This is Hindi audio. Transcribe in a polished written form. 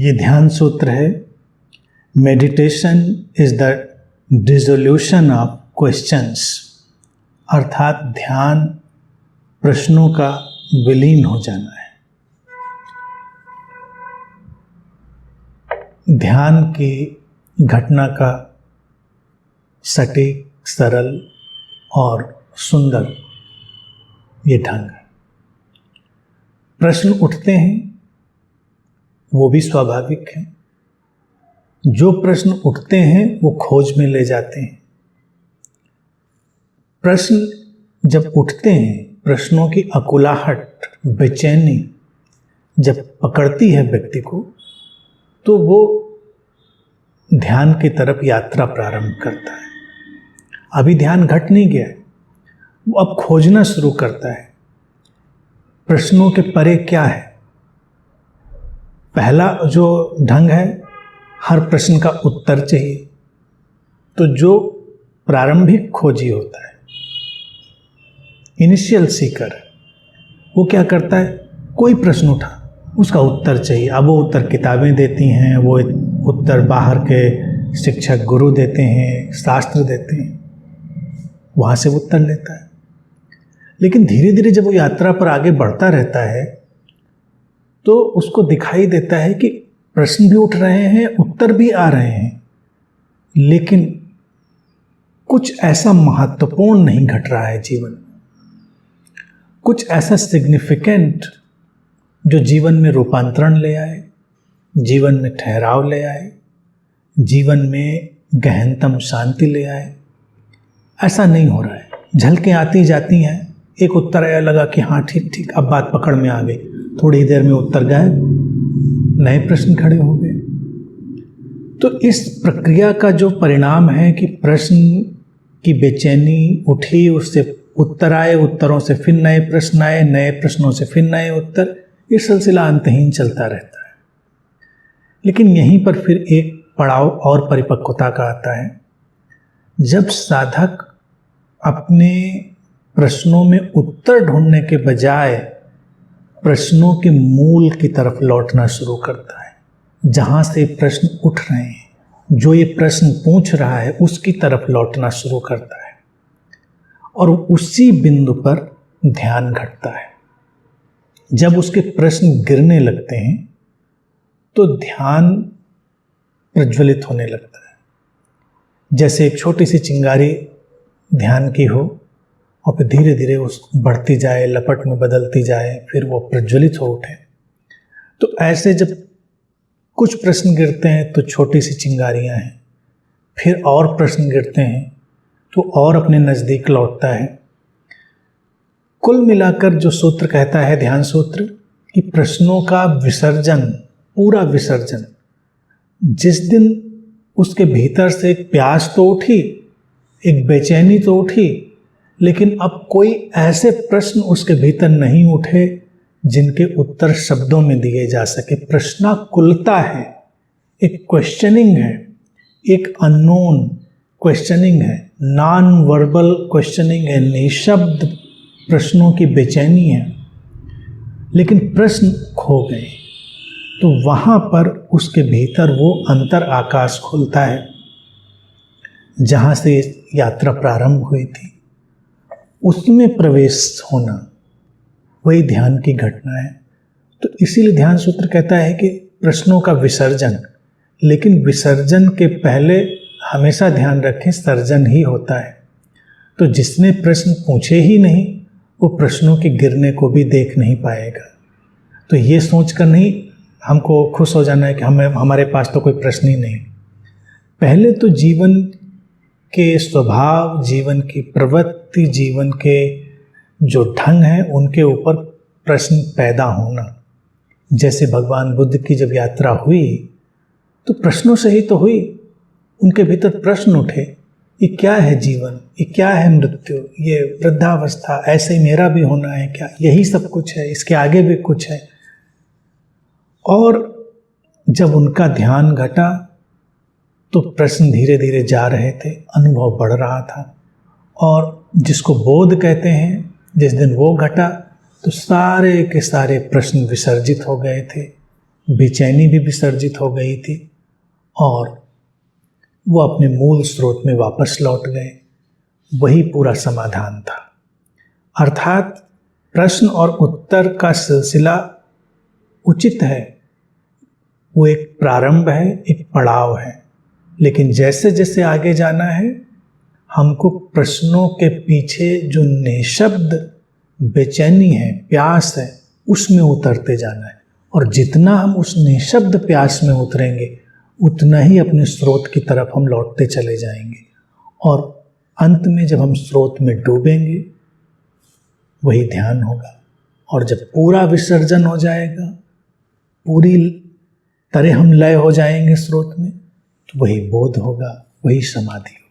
ये ध्यान सूत्र है, meditation is the dissolution of questions, अर्थात ध्यान प्रश्नों का विलीन हो जाना है। ध्यान की घटना का सटीक, सरल और सुंदर ये ढंग है। प्रश्न उठते हैं वो भी स्वाभाविक है। जो प्रश्न उठते हैं वो खोज में ले जाते हैं। प्रश्न जब उठते हैं, प्रश्नों की अकुलाहट, बेचैनी जब पकड़ती है व्यक्ति को, तो वो ध्यान की तरफ यात्रा प्रारंभ करता है। अभी ध्यान घट नहीं गया है, वो अब खोजना शुरू करता है प्रश्नों के परे क्या है। पहला जो ढंग है, हर प्रश्न का उत्तर चाहिए। तो जो प्रारंभिक खोजी होता है, इनिशियल सीकर, वो क्या करता है, कोई प्रश्न उठा, उसका उत्तर चाहिए। अब वो उत्तर किताबें देती हैं, वो उत्तर बाहर के शिक्षक गुरु देते हैं, शास्त्र देते हैं, वहाँ से वो उत्तर लेता है। लेकिन धीरे धीरे जब वो यात्रा पर आगे बढ़ता रहता है तो उसको दिखाई देता है कि प्रश्न भी उठ रहे हैं, उत्तर भी आ रहे हैं, लेकिन कुछ ऐसा महत्वपूर्ण नहीं घट रहा है जीवन में, कुछ ऐसा सिग्निफिकेंट जो जीवन में रूपांतरण ले आए, जीवन में ठहराव ले आए, जीवन में गहनतम शांति ले आए, ऐसा नहीं हो रहा है। झलकें आती जाती हैं, एक उत्तर आया, लगा कि हाँ ठीक ठीक, अब बात पकड़ में आ गई, थोड़ी देर में उत्तर गायब, नए प्रश्न खड़े हो गए। तो इस प्रक्रिया का जो परिणाम है कि प्रश्न की बेचैनी उठी, उससे उत्तर आए, उत्तरों से फिर नए प्रश्न आए, नए प्रश्नों से फिर नए उत्तर, ये सिलसिला अंतहीन चलता रहता है। लेकिन यहीं पर फिर एक पड़ाव और परिपक्वता का आता है, जब साधक अपने प्रश्नों में उत्तर ढूंढने के बजाय प्रश्नों के मूल की तरफ लौटना शुरू करता है, जहाँ से प्रश्न उठ रहे हैं, जो ये प्रश्न पूछ रहा है उसकी तरफ लौटना शुरू करता है, और उसी बिंदु पर ध्यान घटता है। जब उसके प्रश्न गिरने लगते हैं तो ध्यान प्रज्वलित होने लगता है। जैसे एक छोटी सी चिंगारी ध्यान की हो और फिर धीरे धीरे उस बढ़ती जाए, लपट में बदलती जाए, फिर वो प्रज्वलित हो उठे। तो ऐसे जब कुछ प्रश्न गिरते हैं तो छोटी सी चिंगारियां हैं, फिर और प्रश्न गिरते हैं तो और अपने नज़दीक लौटता है। कुल मिलाकर जो सूत्र कहता है, ध्यान सूत्र, कि प्रश्नों का विसर्जन, पूरा विसर्जन, जिस दिन उसके भीतर से एक प्यास तो उठी, एक बेचैनी तो उठी, लेकिन अब कोई ऐसे प्रश्न उसके भीतर नहीं उठे जिनके उत्तर शब्दों में दिए जा सके। प्रश्नाकुलता है, एक क्वेश्चनिंग है, एक अननोन क्वेश्चनिंग है, नॉन वर्बल क्वेश्चनिंग है, निशब्द प्रश्नों की बेचैनी है। लेकिन प्रश्न खो गए तो वहाँ पर उसके भीतर वो अंतर आकाश खुलता है जहाँ से यात्रा प्रारंभ हुई थी, उसमें प्रवेश होना, वही ध्यान की घटना है। तो इसीलिए ध्यान सूत्र कहता है कि प्रश्नों का विसर्जन, लेकिन विसर्जन के पहले हमेशा ध्यान रखें सर्जन ही होता है। तो जिसने प्रश्न पूछे ही नहीं, वो प्रश्नों के गिरने को भी देख नहीं पाएगा। तो ये सोचकर नहीं हमको खुश हो जाना है कि हमारे पास तो कोई प्रश्न ही नहीं। पहले तो जीवन के स्वभाव, जीवन की प्रवृत्ति, जीवन के जो ढंग हैं, उनके ऊपर प्रश्न पैदा होना। जैसे भगवान बुद्ध की जब यात्रा हुई तो प्रश्नों से ही तो हुई, उनके भीतर प्रश्न उठे, ये क्या है जीवन, ये क्या है मृत्यु, ये वृद्धावस्था, ऐसे ही मेरा भी होना है क्या, यही सब कुछ है, इसके आगे भी कुछ है। और जब उनका ध्यान घटा तो प्रश्न धीरे धीरे जा रहे थे, अनुभव बढ़ रहा था, और जिसको बोध कहते हैं, जिस दिन वो घटा तो सारे के सारे प्रश्न विसर्जित हो गए थे। बेचैनी भी विसर्जित हो गई थी और वो अपने मूल स्रोत में वापस लौट गए। वही पूरा समाधान था। अर्थात प्रश्न और उत्तर का सिलसिला उचित है, वो एक प्रारंभ है, एक पड़ाव है, लेकिन जैसे जैसे आगे जाना है हमको प्रश्नों के पीछे जो निःशब्द बेचैनी है, प्यास है, उसमें उतरते जाना है। और जितना हम उस निःशब्द प्यास में उतरेंगे उतना ही अपने स्रोत की तरफ हम लौटते चले जाएंगे और अंत में जब हम स्रोत में डूबेंगे वही ध्यान होगा। और जब पूरा विसर्जन हो जाएगा, पूरी तरह हम लय हो जाएंगे स्रोत में, तो वही बोध होगा, वही समाधि।